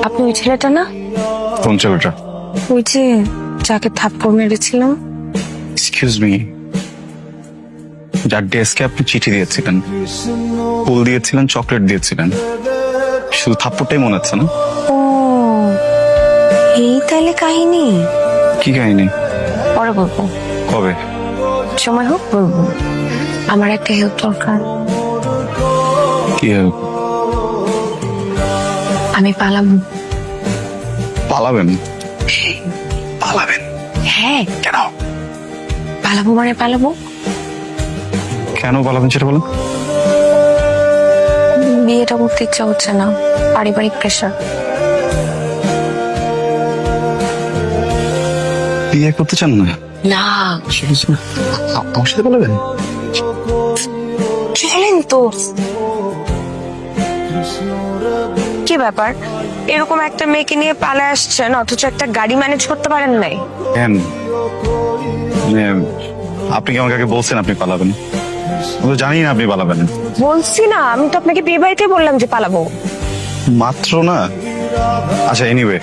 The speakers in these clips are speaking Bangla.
আপনি ওই ছেলেটা না? কোন ছেলেটা? ওই যে যাকে থাপ্পড় মেরেছিলাম। এক্সকিউজ মি, যার ডেস্কে আপনি চিঠি দিয়েছিলেন, ফুল দিয়েছিলেন, চকলেট দিয়েছিলেন, শুধু থাপ্পড়টাই মনে হচ্ছে না? ও, এই তাহলে কাহিনী। কি কাহিনী? পরে বলবো, কবে? সময় হোক বলবো। আমার একটা হেল্প দরকার। কি help? আমি পালাবো। পালাবেন? পালাবেন? হ্যাঁ, কেন? পালাবো মানে পালাবো। কেন পালাবেন সেটা বলেন। বিয়েটা করতে ইচ্ছা হচ্ছে না, পারিবারিক প্রেশার। বিয়ে করতে চান না? না, আমার সাথে পালাবেন? চলেন তো। কি ব্যাপার, এরকম একটা মেয়েকে নিয়ে পালায় আসছেন অথচ একটা গাড়ি ম্যানেজ করতে পারেন নাই? কেন? মানে, আপনি কি আমাকে আগে বলছেন আপনি পালাবেন? আমি তো জানি না আপনি পালাবেন। বলছি না, আমি তো আপনাকে বিয়ে বাড়িতে বললাম যে পালাবো। মাত্র না। আচ্ছা, এনিওয়ে,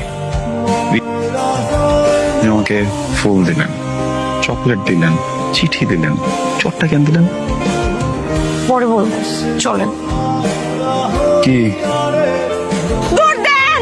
আমাকে ফুল দিলেন, চকলেট দিলেন, চিঠি দিলেন, চটটা কেন দিলেন? পরে বলবো, চলেন। কি? দৌড় দেন।